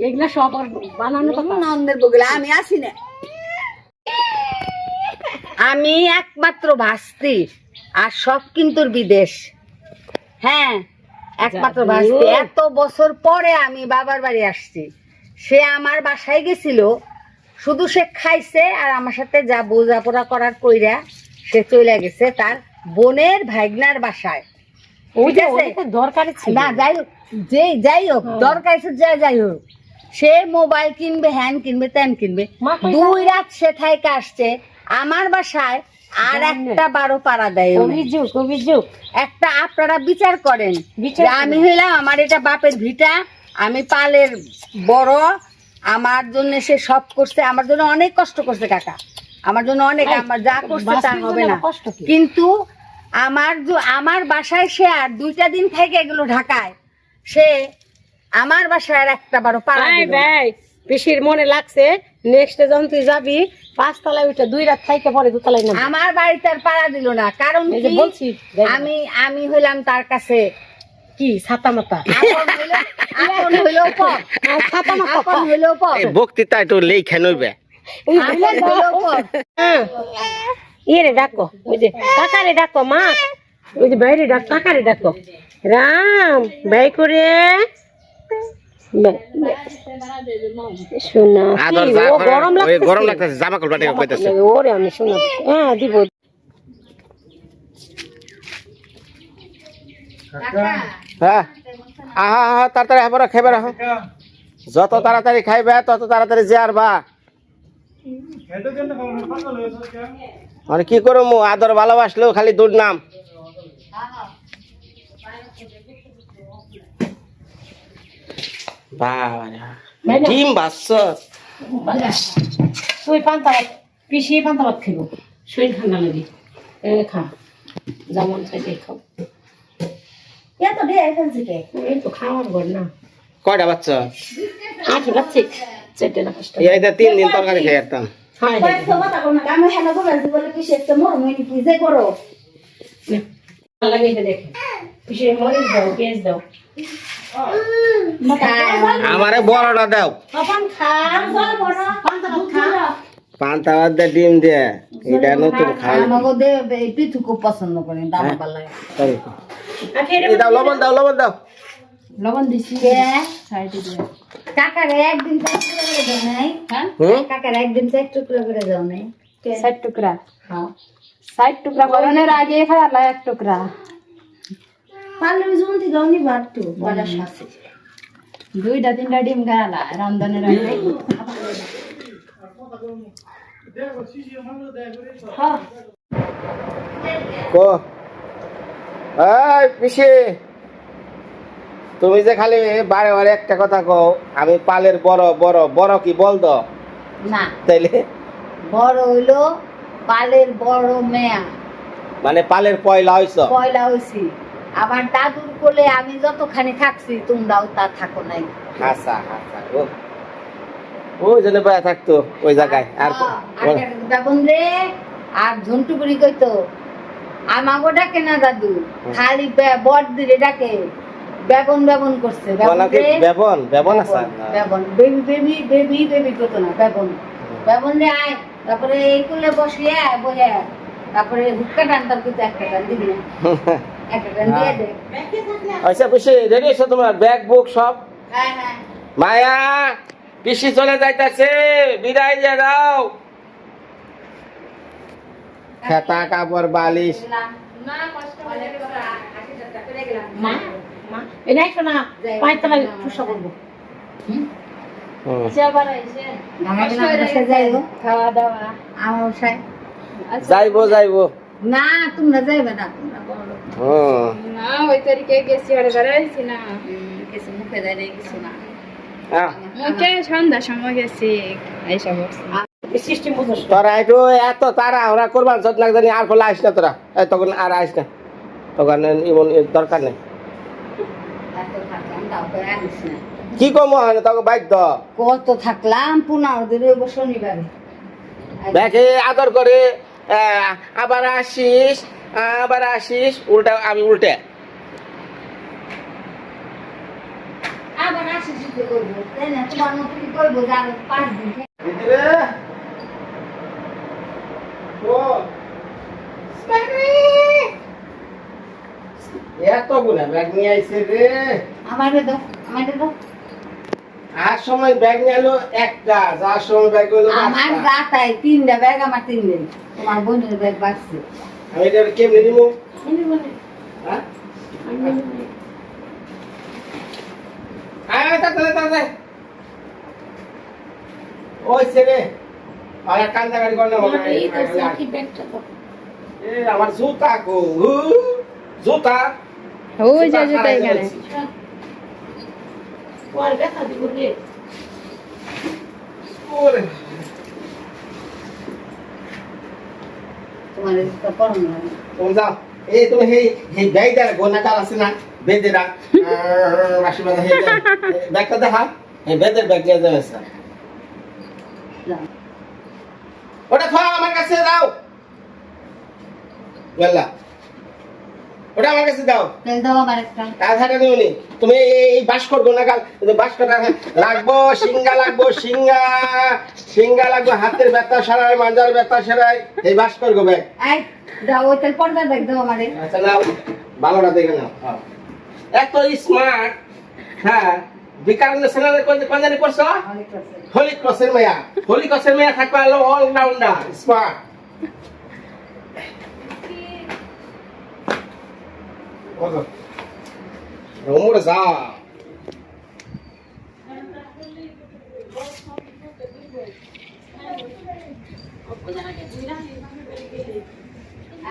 এগুলা সব বানানো নন্দের বগলে আমি আসি না। আমি একমাত্র ভাস্তি আর সব কিন্তু বিদেশ। হ্যাঁ, একমাত্র ভাস্তি। এত বছর পরে আমি বাবার বাড়ি আসছি। সে আমার বাসায় গেছিল, শুধু সে খাইছে আর আমার সাথে যা বোঝাপড়া করার কইরা সে চলে গেছে তার বোনের ভাইগনার বাসায়। দরকার না যাই হোক, যাই হোক দরকার যাই হোক, সে মোবাইল কিনবে, হ্যান কিনবে, তেন কিনবে। 2 রাত সে থাইকে আসছে আমার বাসায়, আর একটা 12 পাড়া দেয়। অভিযোগ একটা আপনারা বিচার করেন যে আমি হইলাম, আমার এটা বাপের ভিটা, আমি পালের বড়, আমার জন্য সে সব করছে, আমার জন্য অনেক কষ্ট করছে কাকা, আমার জন্য অনেক, আমার যা করছে তা হবে না। কিন্তু আমার বাসায় সে আর 2টা দিন থেকে এগুলো ঢাকায়, সে আমার বাসায় আর একটা 12 পাড়া দিল না। পিসির মনে লাগছে নেক্সট যখন তুই যাবি 5 তলায় উঠে 2 রাত থাইকে পরে 2 তলায় নামবি। আমার বাড়িতে আর পাড়া দিল না, কারণ কি বলছি আমি হইলাম তার কাছে কি ছাতা মাতা আপন হইলেও পর, আপন হইলেও পর, বক্তৃতা একটু লেখা নইবে। আপন হইলেও পর। ইয়ে ডাকো, ওই যে কাকারে ডাকো মা, ওই যে বাইরে ডাক, কাকারে ডাকো, রাম ব্যয় করে শোনা আদর যা করে, গরম লাগতেছে, জামা কাপড় পাঠিয়ে কইতাছে। ওরে আমি শোনা, হ্যাঁ দিব। হ্যাঁ, আহা তাড়াতাড়ি আবার খাইবে রাখো, যত তাড়াতাড়ি খাইবে তত তাড়াতাড়ি যে আর বা। মানে কি করব, আদর ভালোবাসলেও খালি দুধ নাম। ডিম বাচ্চ তুই পান্তা ভাত পিছিয়ে পান্তা ভাত খাইব, শরীর ঠান্ডা লাগে, খা যেমন চাইতে খাও। এত দিয়ে ফেলছি কে? এই তো খাওয়ার ঘর না। কয়টা বাচ্চা? 8 বাচ্চা, 4টা না 5টা। এইটা 3 দিন তরকারি খেয়ে যেতাম। হ্যাঁ কয়েকটা কথা বলো না, আমি হেনা বলছি বলে কি সে মর মই কি যে করো। ভালো লাগে এটা দেখে, পিছিয়ে মরিচ দাও, পেঁয়াজ দাও, আমারে বড়টা দাও, পান খা, পান্তা ভাত খা। পান্তা ভাত দিয়ে ডিম দিয়ে, এটা নতুন খাই। আমাকে দে পিঠু খুব পছন্দ করে, দাম ভালো লাগে। এই দাও, লবণ দাও, লবণ দাও। লবণ দিছি কে সাইডে দিয়ে। কাকারে একদিন তো একটু করে দাও নাই, হ্যাঁ কাকারে একদিন তো একটু করে দাও নাই। 60 টুকরা, হ্যাঁ 60 টুকরা করনের আগে খালা 1 টুকরা। পারলে জুনতি গাউনি বাটু বলা শাসে 2টা 3টা ডিম গালা রমজানের আগে। হ্যাঁ কো এই পিসি, তুমি যে খালি বারে বারে একটা কথা কও, আমি পালের বড় বড় বড় কি বল দাও না, তাইলে বড় হইলো পালের বড় মেয়া, মানে পালের পয়লা হইছ। পয়লা হইছি। আমার দাদুর কোলে আমি যতখানি থাকছি তোমরাও তা থাকো নাই। হাসা হাসা ও জন্য বয়া থাকতো ওই জায়গায়। আর বেগুন রে আর ঝন্টু বুড়ি কইতো আমাগো ডাকে না দাদু, খালি বট দিলে ডাকে, বেগুন বেগুন করছে। বেবন বেবন আছে, বেগুন বেবি বেবি বেবি বেবি কইতো না, বেগুন বেগুন রে আয়, তারপরে এই কোলে বসিয়ে বসে, তারপরে হুক্কা টানতাম, কিন্তু একটা টান দিবি না, একটা টান দিয়ে দে। আচ্ছা পিসি রেডি আছো তোমরা? ব্যাগ বুক সব? হ্যাঁ হ্যাঁ মায়া পিসি চলে যাইতাছে, বিদায় দিয়ে দাও। খেতা কাপড় বালিশ মা মা এই নাই শোনা, 5 তলায় টুসা করবো। খাওয়া দাওয়া আমার বাসায় যাইবো যাইবো না, তোমরা যাইবে না, তোমরা বড় লোক। না, ওই তরিকে গেছি আর বেড়াইছি না, কিছু মুখে দেয় নাই, কিছু না। মুখে সন্ধ্যার সময় গেছি এইসব। সিস্টেম বুঝছ তোরা একটু এত তারা ওরা করবার যত না জানি, আর ফলে আইস না তোরা, তখন আর আইস না, তখন এমন দরকার নেই। এত থাকলাম তাও তো আনিস না। কি কম হয় না তখন বাধ্য কত থাকলাম 15 দিন হইব শনিবারে। দেখে আদর করে, আবার আসিস আবার আসিস, উল্টা আমি উল্টে আবার আসি শুতে করবো তাই না তোমার মতো কি করবো যে আর 5 দিন ভিতরে ও এতগুলা ব্যাগ নিয়ে আইছে রে। আমারে দাও আর সময় ব্যাগ নিয়ে এলো একটা, যার সময় ব্যাগ হলো আমার গাতায় 3টা ব্যাগ আমার 3 দিন তোমার বোনের ব্যাগ বাঁচছে আমি এটা কেমনে নিবো? হ্যাঁ আয় তাড়াতাড়ি ওই ছেলে আর কান্দা গাড়ি করলে হবে এ আমার জুতা কো জুতা ওই যে জুতা এখানে ওরে তোমার তো পরম লাগে তুমি যাও এই তুমি এই ব্যাগটা গোনাকার আছে না বেদেরা রাশিবাদা হে ব্যাগটা দেখা এই বেদের ব্যাগ নিয়ে যাবে স্যার যাও ওটা খাও আমার কাছে দাও বললা ওটা আমার কাছে দাও তেল দাও আমার একটা তাছাড়া নিওনি তুমি এই বাস্কর গোনাকার বাস্কর লাগবো সিঙ্গা লাগবো হাতের ব্যথা সারাই মাঞ্জার ব্যথা সারাই এই বাস্কর গো ব্যাগ এই দাও ওই তেল পর্দা দেখ দাও আমারে আচ্ছা নাও ভালোটা দেখে নাও এত স্মার্ট হ্যাঁ বিকারণ ন্যাশনাল কোনখানে পড়ছো হোলি ক্রসের মেয়া থাকবা হলো অলরাউন্ডার স্মার্ট ওগো রোমুর যা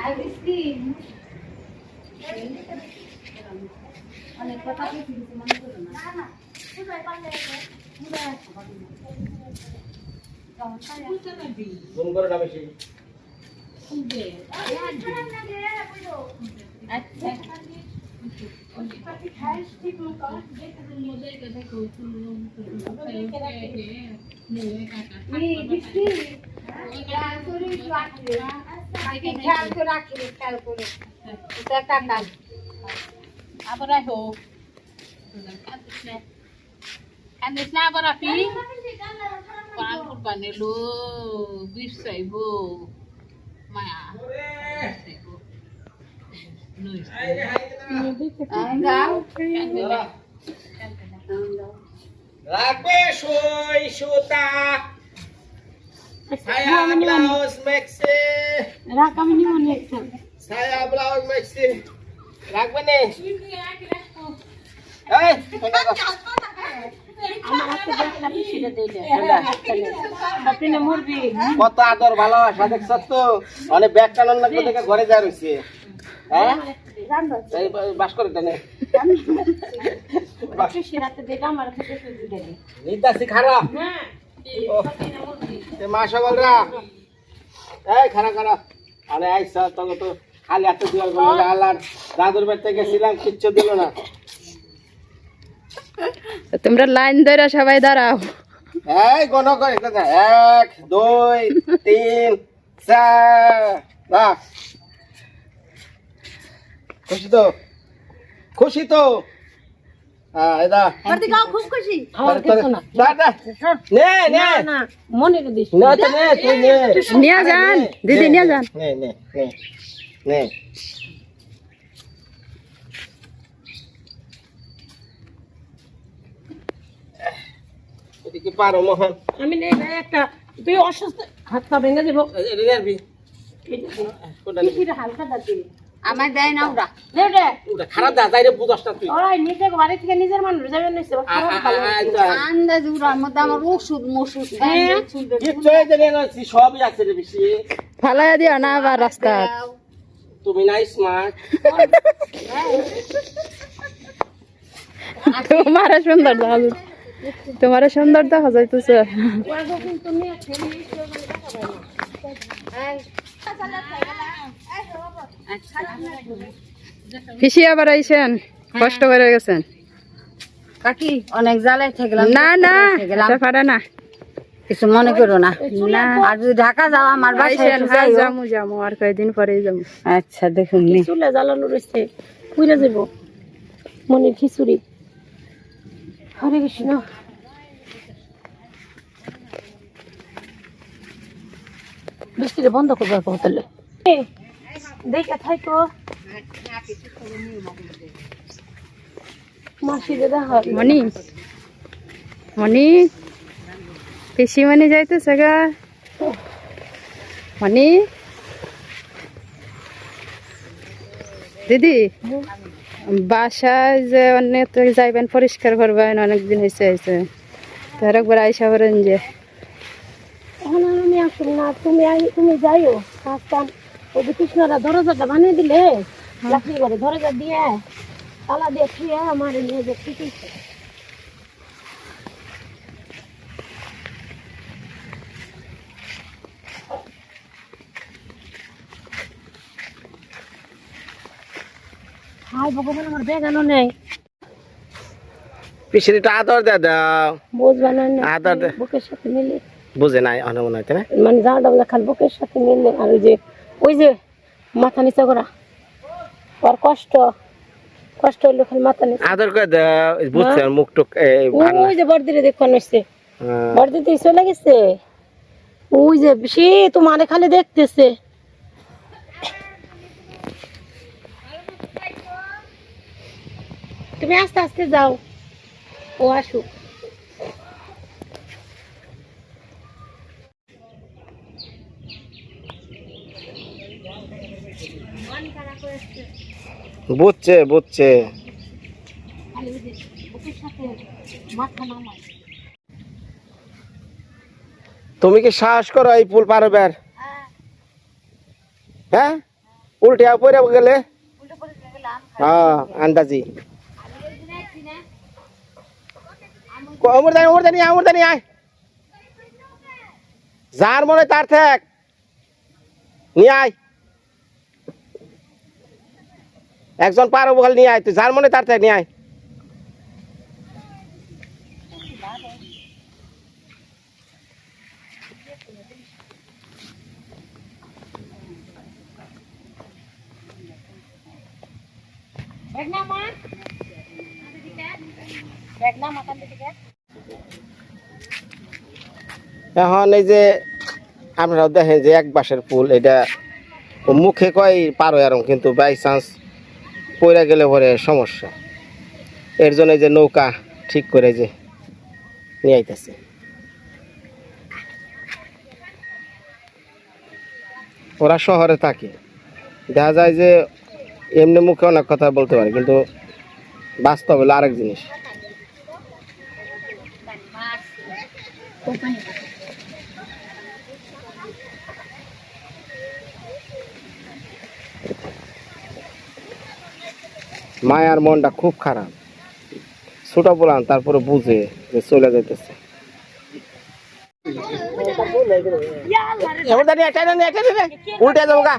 আর বিস্কি অনেক কথা কিছু মনে করো না না জুম করে না বেশি আবার আইহো কান্দিস না আবার আপি পান কুরবানি লো বিষ চাইবো মায়া চাইবো নইস রাখবে সই সুতা ছায়া ব্লাউজ মেক্সি ছায়া ব্লাউজ মেক্সি রাখবে নে এই কত আদর ভালোবাসা দেখছ তো অনেক ব্যাগ টানার লাগবে দেখে ঘরে যা রয়েছে হ্যাঁ এই বাস করে দেনে নিতাছি খারাপ মা সকলরা এই খারাপ আরে আইসা তখন তো খালি হাতে দুয়ার বললো আল্লাহর দাদুর বাড়িতে গেছিলাম কিচ্ছু দিল না তোমরা লাইন ধরে সবাই দাঁড়াও এই গণ করে 1 2 3 4 বাহ খুশি তো হ্যাঁ এটা খুব খুশি নে নে না মনে দিস না তো নে তুই নে নিয়ে যান দিদি নিয়ে যান নে নে নে নে এদিকে পারো মোহন আমি নেই ভাই একটা তুই অসুস্থ হাত পা ভেঙে দেবো রিয়ারবি কোনটা নে হালকা দাঁড়িয়ে আমার দেয় না ওরা দেও রে ওটা খারাপ দা যাইরে বুঝছটা তুই ওরাই নিজে বাড়ি থেকে নিজের মানুষ যাবেন নিছে আন্দাজ উড়ার মধ্যে আমার ওষুধ মশুদ কিচ্ছু এই যে না সবই আছে রে বেশি ফালাইয়া দিও না আবার রাস্তা তুমি না স্মার্ট তোমার সুন্দর দেখা যাইতেছে পিসি আবার আইছেন কষ্ট করে গেছেন কাকি অনেক জ্বালাই থাকলাম না না এটা পারে না কিছু মনে করো না না আর যদি ঢাকা যাও আমার বাসায় আইছেন হ্যাঁ যামু আর কয়েকদিন পরেই যামু আচ্ছা দেখুন নি চুলে জ্বালানো রয়েছে পুড়ে যাব মনে খিচুড়ি হরে কৃষ্ণ। বৃষ্টিটা বন্ধ করবার কথা দেখা থাকো মাসি দাদা হয় মনি মনি পিসি মনি যাইতেছে গা মনি দিদি বাসায় যে অনেক যাইবেন পরিষ্কার করবেন অনেকদিন হয়েছে তোর একবার আইসা করেন যে এখন আর আমি আসুন না, তুমি যাইও কাজ কাম। ওই যে কৃষ্ণরা দরজাটা বানিয়ে দিলে লাকড়ি করে দরজা দিয়ে তালা দিয়ে খেয়ে আমার নিয়ে যে ঠিক আছে। হাই ভগবান, আমার বেগানো নেই। পিছনে আদর দে দাও, বুঝবা না আদর দে। বুকের সাথে মিলে বুঝে নাই অনেক মনে হইতে না, মানে জামাটা বলে খালি বুকের সাথে মিললে। আর ওই যে মাথা নিচে করা আর কষ্ট হইলো খালি মাথা নিচে। আদর করে দাও, বুঝছে মুখ টুক ওই যে বর্দিরে দেখুন হচ্ছে, বর্দিতে চলে গেছে। ওই যে সে তোমারে খালি দেখতেছে। তুমি আস্তে আস্তে যাও, ও আসুক। বুঝছে বুঝছে। তুমি কি সাহস করো এই পুল পার হবার? হ্যাঁ, উল্টে পড়ে গেলে হ্যাঁ আন্দাজি। অমরদানি আয়, যার মনে তার থাক নিয়ে আয়। একজন পার হবো খালি নিয়ে আয়, তুই যার মনে তার থাক নিয়ে আয়। এখন এই যে আপনারাও দেখেন যে এক বাঁশের পুল, এটা মুখে কয় পার হয় আরম, কিন্তু বাই চান্স পড়ে গেলে পরে সমস্যা। এর জন্য এই যে নৌকা ঠিক করে যে নিয়ে আইতেছে। ওরা শহরে থাকে, দেখা যায় যে এমনি মুখে অনেক কথা বলতে পারে, কিন্তু বাস্তব হলো আরেক জিনিস। মায়ার মনটা খুব খারাপ, ছোট বলান তারপরে বুঝে যে চলে যাইতেছে। উল্টে যাবো গা।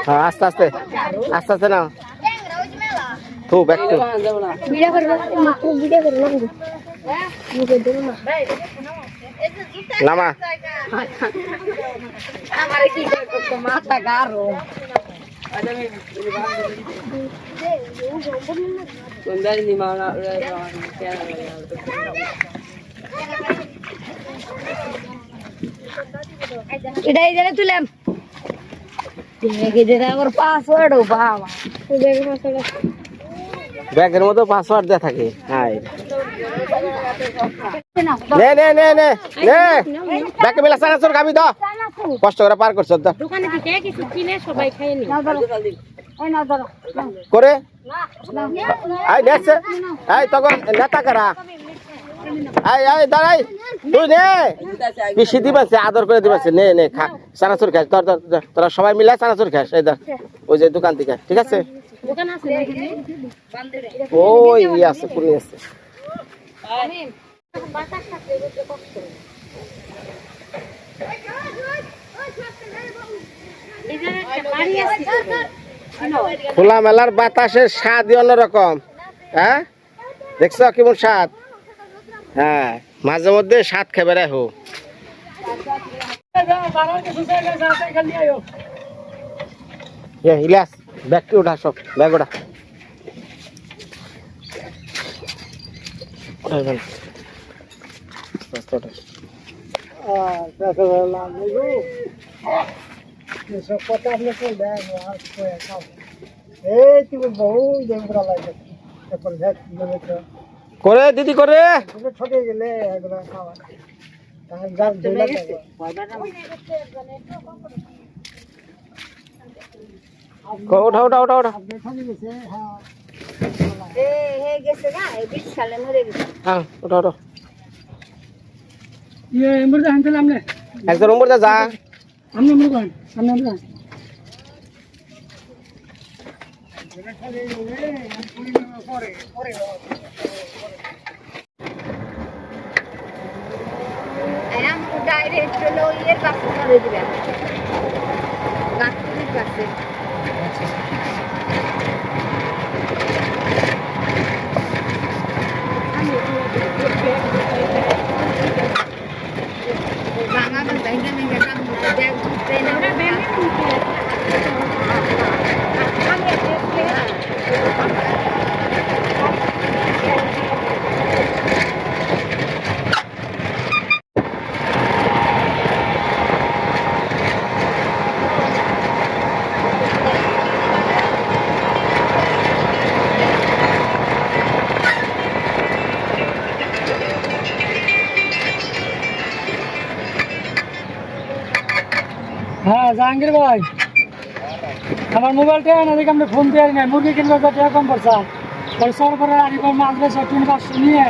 হ্যাঁ আস্তে আস্তে আস্তে আস্তে না তো ব্যাক তো নামা। মাথা গারো এটাই জানে তুলাম আমার পাসওয়ার্ড বাবা ব্যাগের মধ্যে পাসওয়ার্ড দেয়া থাকে। হ্যাঁ নে নে নে নে নে ব্যাগে মেলা চানাচুর খাবি তো, কষ্ট করে পার করছ তো দোকানে থেকে কিছু কিনে সবাই খাই নি করে। আই নেছে আই তখন নেতা কারা আই আই দাঁড়াই তুই নে বেশি দিবাছে, আদর করে দিবাছে। নে নে খা চানাচুর খাস, তোরা সবাই মিলে চানাচুর খাস। এই ধর ওই যে দোকান থেকে, ঠিক আছে? দোকান আছে ওই ইয়ে আছে, পুরি আছে। খোলা মেলার বাতাসের স্বাদই অন্যরকম। হ্যাঁ দেখছো কেমন স্বাদ? হ্যাঁ, মাঝে মধ্যে স্বাদ খেবে রাখো। ইলিয়াস ব্যাগটি ওঠা, সব ব্যাগ ওঠা। করে দিদি করে ওঠা ওঠা ওঠা ওঠা। হ্যাঁ ওঠা ওঠা। একজন নম্বর যা। ডাইরেক্ট হলো ইয়ের কাছে চলে দিবেন, গাছগুলির কাছে। হ্যাঁ জাহাঙ্গীর ভাই, আমার মোবাইলটা না দেখে আমরা ফোন দিয়ে না, মুরগি কিনবার টাকা কম পড়ছে, ওই সরবরাহ আরিবার মাদ্রাসা 3-500 নিয়ে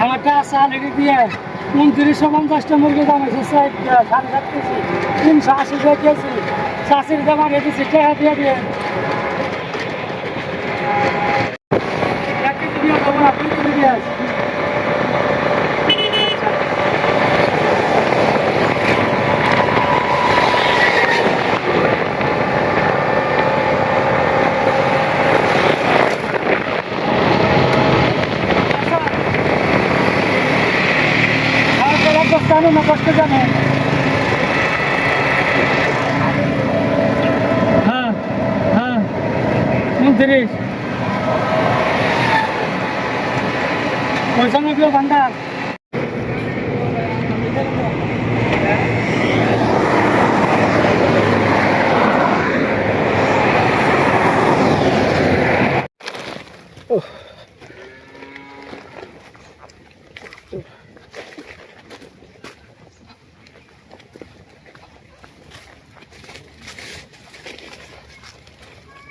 আমার টাকা লেগে দিয়ে 2950টা মুরগি দাম হয়েছে 7.5 কেজি, 380 টাকা কেজি, চাষির দাম আর এদিকে টাকা দিয়ে দিয়ে 1 কেজি দিয়ে দেবো না, 2 কেজি দিয়ে আসি। জানো না কষ্ট জানো? হ্যাঁ হ্যাঁ 29 পয়সা নগর ভান্ডার।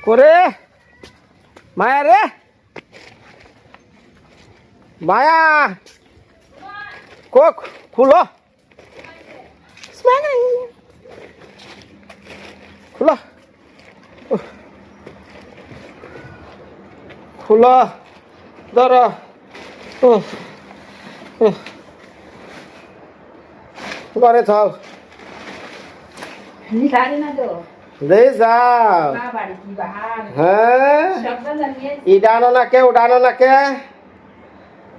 করে মায়া রে, মায়া কোক খুলো, খুলো খুলো, ধরো। ঘরে থাও, দে যাও। হ্যাঁ ইডানো না কে, উডানো না কে?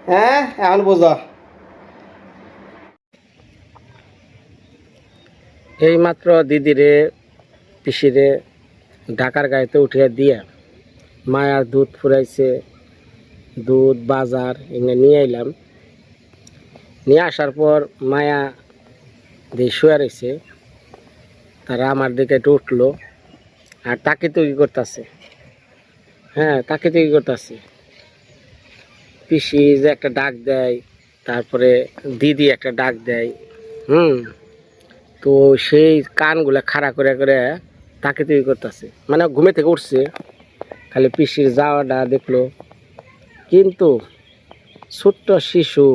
হ্যাঁ এখন বুঝো। এই মাত্র দিদিরে পিসিরে ঢাকার গাড়িতে উঠিয়ে দিয়ে মায়ার দুধ ফুরাইছে, দুধ বাজার এগুলো নিয়ে এলাম। নিয়ে আসার পর মায়া দিয়ে শুয়ে রয়েছে, তারা আমার দিকে একটু উঠলো আর তাকে তৈরি করতেছে। হ্যাঁ তাকে তৈরি করতেছে। পিসি যে একটা ডাক দেয়, তারপরে দিদি একটা ডাক দেয়। তো সেই কানগুলা খাড়া করে করে তাকে তৈরি করতেছে, মানে ঘুমে থেকে উঠছে, খালি পিসির যাওয়াটা দেখলো। কিন্তু ছোট্ট শিশু,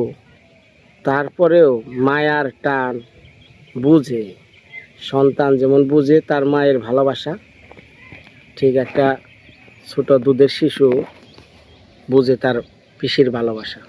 তারপরেও মায়ার টান বুঝে, সন্তান যেমন বুঝে তার মায়ের ভালোবাসা, ঠিক একটা ছোট দুধের শিশু বুঝে তার পিসির ভালোবাসা।